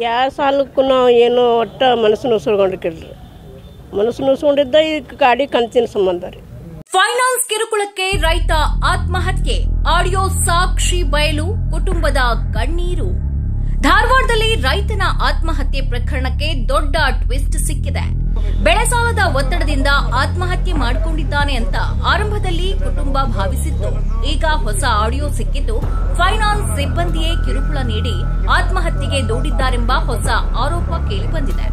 ಯಾವ ಸಾಲಕ್ಕೂ ನಾವು ಏನು ಒಟ್ಟ ಮನಸ್ಸು ನುಸುಳ್ಕೊಂಡಿರ್ರಿ. ಮನಸ್ಸು ನುಸುಕೊಂಡಿದ್ದ ಈ ಗಾಡಿ ಕಂತಿನ ಸಂಬಂಧ ರೀ. ಫೈನಾನ್ಸ್ ಕಿರುಕುಳಕ್ಕೆ ರೈತ ಆತ್ಮಹತ್ಯೆ, ಆಡಿಯೋ ಸಾಕ್ಷಿ ಬಯಲು, ಕುಟುಂಬದ ಕಣ್ಣೀರು. ಧಾರವಾಡದಲ್ಲಿ ರೈತನ ಆತ್ಮಹತ್ಯೆ ಪ್ರಕರಣಕ್ಕೆ ದೊಡ್ಡ ಟ್ವಿಸ್ಟ್ ಸಿಕ್ಕಿದೆ. ಬೆಳೆ ಸಾಲದ ಒತ್ತಡದಿಂದ ಆತ್ಮಹತ್ಯೆ ಮಾಡಿಕೊಂಡಿದ್ದಾನೆ ಅಂತ ಆರಂಭದಲ್ಲಿ ಕುಟುಂಬ ಭಾವಿಸಿತ್ತು. ಈಗ ಹೊಸ ಆಡಿಯೋ ಸಿಕ್ಕಿದ್ದು ಫೈನಾನ್ಸ್ ಸಿಬ್ಬಂದಿಯೇ ಕಿರುಕುಳ ನೀಡಿ ಆತ್ಮಹತ್ಯೆಗೆ ದೂಡಿದ್ದಾರೆಂಬ ಹೊಸ ಆರೋಪ ಕೇಳಿಬಂದಿದೆ.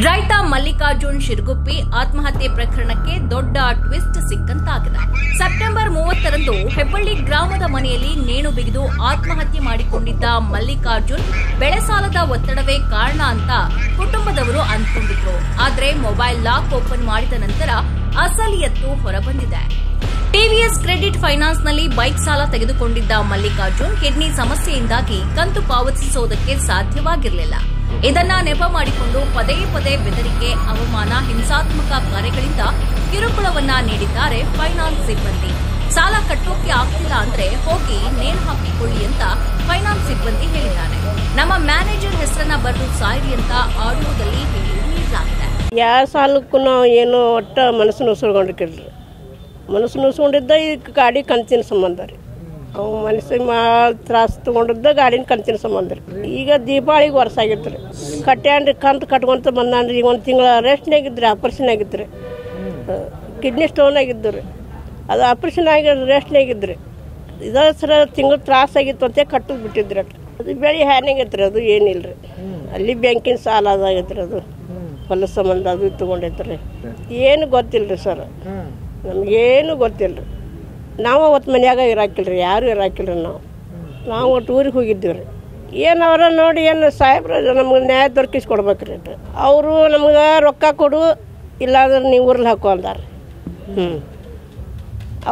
ರೈತ ಮಲ್ಲಿಕಾರ್ಜುನ್ ಶಿರಗುಪ್ಪಿ ಆತ್ಮಹತ್ಯೆ ಪ್ರಕರಣಕ್ಕೆ ದೊಡ್ಡ ಟ್ವಿಸ್ಟ್ ಸಿಕ್ಕಂತಾಗಿದೆ. ಸೆಪ್ಟೆಂಬರ್ 30ರಂದು ಹೆಬ್ಬಳ್ಳಿ ಗ್ರಾಮದ ಮನೆಯಲ್ಲಿ ನೇಣು ಬಿಗಿದು ಆತ್ಮಹತ್ಯೆ ಮಾಡಿಕೊಂಡಿದ್ದ ಮಲ್ಲಿಕಾರ್ಜುನ್ ಬೆಳೆ ಸಾಲದ ಒತ್ತಡವೇ ಕಾರಣ ಅಂತ ಕುಟುಂಬದವರು ಅಂದ್ಕೊಂಡಿದ್ರು. ಆದರೆ ಮೊಬೈಲ್ ಲಾಕ್ ಓಪನ್ ಮಾಡಿದ ನಂತರ ಅಸಲಿಯತ್ತು ಹೊರಬಂದಿದೆ. ಟಿವಿಎಸ್ ಕ್ರೆಡಿಟ್ ಫೈನಾನ್ಸ್ನಲ್ಲಿ ಬೈಕ್ ಸಾಲ ತೆಗೆದುಕೊಂಡಿದ್ದ ಮಲ್ಲಿಕಾರ್ಜುನ್ ಕಿಡ್ನಿ ಸಮಸ್ಯೆಯಿಂದಾಗಿ ಕಂತು ಪಾವತಿಸುವುದಕ್ಕೆ ಸಾಧ್ಯವಾಗಿರಲಿಲ್ಲ. ಇದನ್ನ ನೆಪ ಮಾಡಿಕೊಂಡು ಪದೇ ಪದೇ ಬೆದರಿಕೆ, ಅವಮಾನ, ಹಿಂಸಾತ್ಮಕ ಕಾರ್ಯಗಳಿಂದ ಕಿರುಕುಳವನ್ನ ನೀಡಿದ್ದಾರೆ ಫೈನಾನ್ಸ್ ಸಿಬ್ಬಂದಿ. ಸಾಲ ಕಟ್ಟೋಕೆ ಆಗ್ತಿಲ್ಲ ಅಂದ್ರೆ ಹೋಗಿ ನೇಣು ಹಾಕಿಕೊಳ್ಳಿ ಅಂತ ಫೈನಾನ್ಸ್ ಸಿಬ್ಬಂದಿ ಹೇಳಿದ್ದಾರೆ. ನಮ್ಮ ಮ್ಯಾನೇಜರ್ ಹೆಸರನ್ನ ಬರೆದು ಸಾಯಿರಿ ಅಂತ ಆಡಿಯೋದಲ್ಲಿ ನೀಡಲಾಗಿದೆ. ಯಾವ ಸಾಲಕ್ಕೂ ನಾವು ಏನು ಒಟ್ಟ ಮನಸ್ಸು ನುಸುಳ್ಕೊಂಡಿರ್ರಿ. ಮನಸ್ಸು ನುಸುಕೊಂಡಿದ್ದ ಈ ಗಾಡಿ ಕಂತಿನ ಸಂಬಂಧ ರೀ. ಅವು ಮನಸ್ಸಿಗೆ ತ್ರಾಸು ತೊಗೊಂಡಿದ್ದ ಗಾಡಿನ ಕಂತಿನ ಸಂಬಂಧ ರೀ. ಈಗ ದೀಪಾವಳಿಗೆ ವರ್ಷ ಆಗಿತ್ತು ರೀ. ಕಟ್ಟ್ಯಾನ್ರಿ ಕಂತು ಕಟ್ಕೊಂತ ಬಂದಾನ್ರಿ. ಈಗ ಒಂದು ತಿಂಗಳ ರೆಸ್ಟ್ನಾಗಿದ್ರಿ, ಆಪರೇಷನ್ ಆಗಿತ್ತು ರೀ. ಕಿಡ್ನಿ ಸ್ಟೋನ್ ಆಗಿದ್ದು ರೀ. ಅದು ಆಪರೇಷನ್ ಆಗಿ ರೆಸ್ಟ್ನಾಗಿದ್ರಿ. ಇದ ಸರ ತಿಂಗಳು ತ್ರಾಸಾಗಿತ್ತು ಅಂತ ಕಟ್ಟದು ಬಿಟ್ಟಿದ್ರಿ. ಅದು ಬೆಳೆ ಹ್ಯಾನಾಗೈತೆ ರೀ. ಅದು ಏನಿಲ್ಲ ರೀ. ಅಲ್ಲಿ ಬ್ಯಾಂಕಿನ ಸಾಲ ಅದಾಗೈತೆ ರೀ. ಅದು ಹೊಲ ಸಂಬಂಧ ಅದು ತೊಗೊಂಡೈತೆ ರೀ. ಏನು ಗೊತ್ತಿಲ್ಲ ರೀ ಸರ್, ನಮಗೇನು ಗೊತ್ತಿಲ್ಲ ರೀ. ನಾವು ಅವತ್ತು ಮನ್ಯಾಗ ಇರಾಕಿಲ್ಲ ರೀ, ಯಾರು ಇರಾಕಿಲ್ಲ ರೀ. ನಾವು ಒಟ್ಟು ಊರಿಗೆ ಹೋಗಿದ್ದೀವಿ ರೀ. ಏನವರ ನೋಡಿ ಏನು ಸಾಹೇಬ್ರ ನಮ್ಗೆ ನ್ಯಾಯ ದೊರಕಿಸ್ಕೊಡ್ಬೇಕು ರೀ. ಅವರು ನಮ್ಗೆ ರೊಕ್ಕ ಕೊಡು, ಇಲ್ಲಾಂದ್ರೆ ನೀವು ಊರ್ಲಿ ಹಾಕೋ ಅಂದಾರ್ರಿ.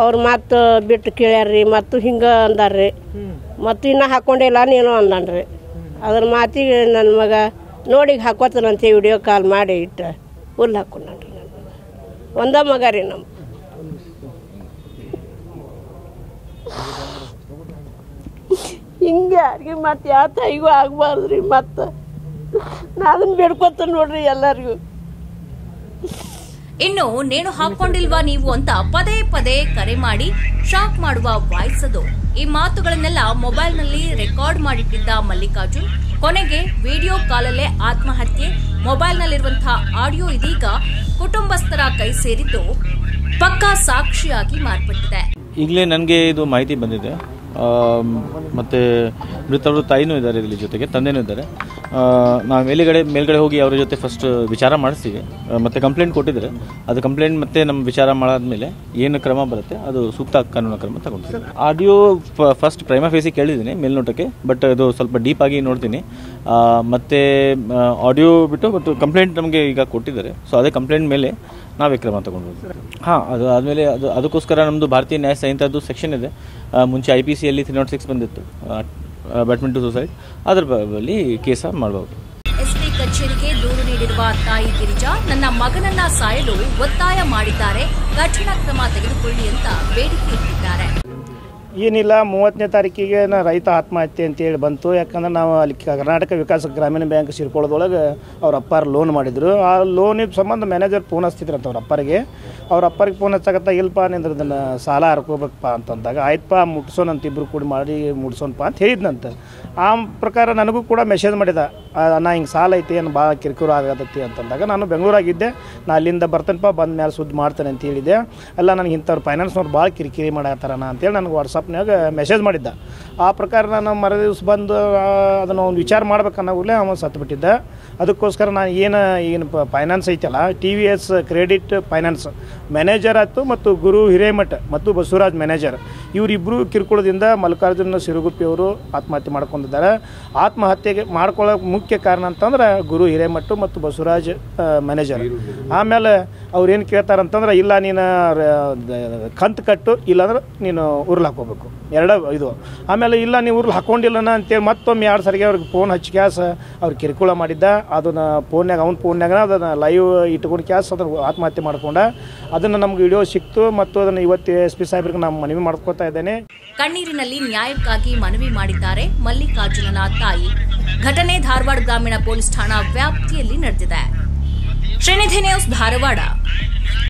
ಅವ್ರು ಮತ್ತು ಬಿಟ್ಟು ಕೇಳ್ಯಾರ್ರಿ, ಮತ್ತು ಹಿಂಗೆ ಅಂದಾರ್ರಿ. ಮತ್ತು ಇನ್ನೂ ಹಾಕ್ಕೊಂಡಿಲ್ಲ ನೀನು ಅಂದಾನ್ರಿ. ಅದ್ರ ಮಾತಿಗೆ ನನ್ನ ಮಗ ನೋಡಿ ಹಾಕೋತಾನಂತೆ ವಿಡಿಯೋ ಕಾಲ್ ಮಾಡಿ ಇಟ್ಟು ಊರ್ಲಿ ಹಾಕೊಂಡ್ರಿ. ನನ್ನ ಮಗ ಒಂದ ಮಗ ರೀ. ನಮ್ಮ ಹಿಂಗೆ ಯಾರಿಗೆ ಮತ್ತು ಯಾವ ತಾಯಿಗೂ ಆಗಬಾರ್ದು ರೀ. ಮತ್ತು ನಾನು ಬೇಡ್ಕೊತ ನೋಡ್ರಿ ಎಲ್ಲರಿಗೂ. ಇನ್ನು ನೇಣು ಹಾಕೊಂಡಿಲ್ವಾ ನೀವು ಅಂತ ಪದೇ ಪದೇ ಕರೆ ಮಾಡಿ ಶಾಕ್ ಮಾಡುವ ವಾಯ್ಸ್ ಅದು. ಈ ಮಾತುಗಳನ್ನೆಲ್ಲ ಮೊಬೈಲ್ನಲ್ಲಿ ರೆಕಾರ್ಡ್ ಮಾಡಿಟ್ಟಿದ್ದ ಮಲ್ಲಿಕಾರ್ಜುನ್ ಕೊನೆಗೆ ವಿಡಿಯೋ ಕಾಲಲ್ಲೇ ಆತ್ಮಹತ್ಯೆ. ಮೊಬೈಲ್ನಲ್ಲಿರುವಂತಹ ಆಡಿಯೋ ಇದೀಗ ಕುಟುಂಬಸ್ಥರ ಕೈ ಸೇರಿದ್ದು ಪಕ್ಕಾ ಸಾಕ್ಷಿಯಾಗಿ ಮಾರ್ಪಟ್ಟಿದೆ. ಈಗಲೇ ನನಗೆ ಇದು ಮಾಹಿತಿ ಬಂದಿದೆ. ಮತ್ತು ಮೃತವರು ತಾಯಿನೂ ಇದ್ದಾರೆ, ಇಲ್ಲಿ ಜೊತೆಗೆ ತಂದೆನೂ ಇದ್ದಾರೆ. ನಾವು ಮೇಲ್ಗಡೆ ಹೋಗಿ ಅವರ ಜೊತೆ ಫಸ್ಟ್ ವಿಚಾರ ಮಾಡಿಸ್ತೀವಿ. ಮತ್ತು ಕಂಪ್ಲೇಂಟ್ ಕೊಟ್ಟಿದ್ದಾರೆ. ಅದು ಕಂಪ್ಲೇಂಟ್ ಮತ್ತೆ ನಮ್ಮ ವಿಚಾರ ಮಾಡಾದ್ಮೇಲೆ ಏನು ಕ್ರಮ ಬರುತ್ತೆ ಅದು ಸೂಕ್ತ ಕಾನೂನು ಕ್ರಮ ತಗೊಳ್ತೀವಿ. ಆಡಿಯೋ ಫಸ್ಟ್ ಪ್ರೈಮಾ ಫೇಸಿ ಕೇಳಿದ್ದೀನಿ ಮೇಲ್ನೋಟಕ್ಕೆ, ಬಟ್ ಅದು ಸ್ವಲ್ಪ ಡೀಪ್ ಆಗಿ ನೋಡ್ತೀನಿ. ಮತ್ತು ಆಡಿಯೋ ಬಿಟ್ಟು ಮತ್ತು ಕಂಪ್ಲೇಂಟ್ ನಮಗೆ ಈಗ ಕೊಟ್ಟಿದ್ದಾರೆ. ಸೊ ಅದೇ ಕಂಪ್ಲೇಂಟ್ ಮೇಲೆ ನಾವೇ ಕ್ರಮ ತಗೊಂಡು ಅದು ಆದಮೇಲೆ ಅದಕ್ಕೋಸ್ಕರ ನಮ್ಮದು ಭಾರತೀಯ ನ್ಯಾಯ ಸಂಹಿತಾದ್ದು ಸೆಕ್ಷನ್ ಇದೆ. ಮುಂಚೆ IPCಯಲ್ಲಿ 306 ಬಂದಿತ್ತು, ಅಬ್ಯಾಟ್ಮೆಂಟ್ ಟು ಸುಸೈಡ್. ಅದರ ಬಳಿ ಕೇಸ ಮಾಡಬಹುದು. ಎಸ್ಪಿ ಕಚೇರಿಗೆ ದೂರು ನೀಡಿರುವ ತಾಯಿ ಗಿರಿಜಾ, ನನ್ನ ಮಗನನ್ನ ಸಾಯಲು ಒತ್ತಾಯ ಮಾಡಿದ್ದಾರೆ, ಕಠಿಣ ಕ್ರಮ ತೆಗೆದುಕೊಳ್ಳಿ ಅಂತ ಬೇಡಿಕೆ ಇಟ್ಟಿದ್ದಾರೆ. ಏನಿಲ್ಲ, 30ನೇ ತಾರೀಕಿಗೆ ರೈತ ಆತ್ಮಹತ್ಯೆ ಅಂತೇಳಿ ಬಂತು. ಯಾಕಂದ್ರೆ ನಾವು ಅಲ್ಲಿ ಕರ್ನಾಟಕ ವಿಕಾಸ ಗ್ರಾಮೀಣ ಬ್ಯಾಂಕ್ ಸಿರ್ಕೊಳ್ಳೋದೊಳಗೆ ಅವ್ರ ಅಪ್ಪಾರು ಲೋನ್ ಮಾಡಿದ್ರು. ಆ ಲೋನಿನ ಸಂಬಂಧ ಮ್ಯಾನೇಜರ್ ಫೋನ್ ಹಚ್ತಿದ್ರಂತ ಅವ್ರ ಅಪ್ಪರಿಗೆ ಫೋನ್ ಹಚ್ಚಕತ್ತ, ಇಲ್ಲಪ್ಪ ನಿಂದ್ರದನ್ನು ಸಾಲ ಹರ್ಕೋಬೇಕಪ್ಪ ಅಂತಂದಾಗ, ಆಯ್ತಪ್ಪ ಮುಟ್ಸೋನಂತ ಇಬ್ಬರು ಕೂಡ ಮಾಡಿ ಮುಟ್ಸೋಣಪ್ಪ ಅಂತ ಹೇಳಿದ್ನಂತ. ಆ ಪ್ರಕಾರ ನನಗೂ ಕೂಡ ಮೆಸೇಜ್ ಮಾಡಿದ, ನಾ ಹಿಂಗೆ ಸಾಲ ಐತಿ, ಏನು ಭಾಳ ಕಿರಿಕಿರು ಆಗತ್ತೈತಿ ಅಂತಂದಾಗ ನಾನು ಬೆಂಗಳೂರಾಗಿದ್ದೆ. ನಾ ಅಲ್ಲಿಂದ ಬರ್ತೇನಪ್ಪ, ಬಂದ ಮೇಲೆ ಸುದ್ದಿ ಮಾಡ್ತೇನೆ ಅಂತ ಹೇಳಿದೆ. ಎಲ್ಲ ನನಗೆ ಇಂಥವ್ರು ಫೈನಾನ್ಸ್ನವ್ರು ಭಾಳ ಕಿರಿಕಿರಿ ಮಾಡತ್ತಾರಣ ಅಂತೇಳಿ ನನಗೆ ವಾಟ್ಸಪ್ನಾಗ ಮೆಸೇಜ್ ಮಾಡಿದ್ದ. ಆ ಪ್ರಕಾರ ನಾನು ಮರು ದಿವಸ ಬಂದು ಅದನ್ನು ಒಂದು ವಿಚಾರ ಮಾಡ್ಬೇಕನ್ನೋಗಲೇ ಅವನು ಸತ್ತುಬಿಟ್ಟಿದ್ದ. ಅದಕ್ಕೋಸ್ಕರ ನಾನು ಏನು ಫೈನಾನ್ಸ್ ಐತಲ್ಲ, TVS ಕ್ರೆಡಿಟ್ ಫೈನಾನ್ಸ್ ಮ್ಯಾನೇಜರ್ ಆಯಿತು ಮತ್ತು ಗುರು ಹಿರೇಮಠ ಮತ್ತು ಬಸವರಾಜ್ ಮ್ಯಾನೇಜರ್, ಇವರಿಬ್ಬರು ಕಿರುಕುಳದಿಂದ ಮಲ್ಲಿಕಾರ್ಜುನ ಶಿರಗುಪ್ಪಿ ಅವರು ಆತ್ಮಹತ್ಯೆ ಮಾಡ್ಕೊಂಡಿದ್ದಾರೆ. ಆತ್ಮಹತ್ಯೆಗೆ ಮಾಡ್ಕೊಳ್ಳೋಕೆ ಮುಖ್ಯ ಕಾರಣ ಅಂತಂದ್ರೆ ಗುರು ಹಿರೇಮಠ ಮತ್ತು ಬಸವರಾಜ್ ಮ್ಯಾನೇಜರ್. ಆಮೇಲೆ ಅವ್ರು ಏನು ಕೇಳ್ತಾರಂತಂದ್ರೆ, ಇಲ್ಲ ನೀನು ಕಂತು ಕಟ್ಟು, ಇಲ್ಲಾಂದ್ರೆ ನೀನು ಊರ್ಲಿ ಹಾಕೋಬೇಕು, ಇದು. ಆಮೇಲೆ ಇಲ್ಲ ನೀವು ಊರ್ಲಿ ಹಾಕ್ಕೊಂಡಿಲ್ಲನ ಅಂತೇಳಿ ಮತ್ತೊಮ್ಮೆ 2 ಸರಿಗೆ ಅವ್ರಿಗೆ ಫೋನ್ ಹಚ್ಚಿ ಕ್ಯಾಸ್ ಅವ್ರು ಕಿರುಕುಳ ಮಾಡಿದ್ದ. ಅದನ್ನು ಅವ್ನ ಫೋನ್ಯಾಗ ಅದನ್ನು ಲೈವ್ ಇಟ್ಕೊಂಡು ಕ್ಯಾಸ್ ಅದನ್ನು ಆತ್ಮಹತ್ಯೆ ಮಾಡ್ಕೊಂಡ. ಅದನ್ನು ನಮ್ಗೆ ವಿಡಿಯೋ ಸಿಕ್ತು ಮತ್ತು ಅದನ್ನು ಇವತ್ತು SP ಸಾಹೇಬ್ರಿಗೆ ನಾನು ಮನವಿ ಮಾಡ್ಕೊತಾ ಇದ್ದೇನೆ. ಕಣ್ಣೀರಿನಲ್ಲಿ ನ್ಯಾಯಕ್ಕಾಗಿ ಮನವಿ ಮಾಡಿದ್ದಾರೆ ಮಲ್ಲಿಕಾರ್ಜುನನ ತಾಯಿ ಘಟನೆ ಧಾರವಾಡ ಗ್ರಾಮೀಣ ಪೊಲೀಸ್ ಠಾಣಾ ವ್ಯಾಪ್ತಿಯಲ್ಲಿ ನಡೆದಿದೆ. ಶ್ರೀನಿಧಿ ನ್ಯೂಸ್, ಧಾರವಾಡ.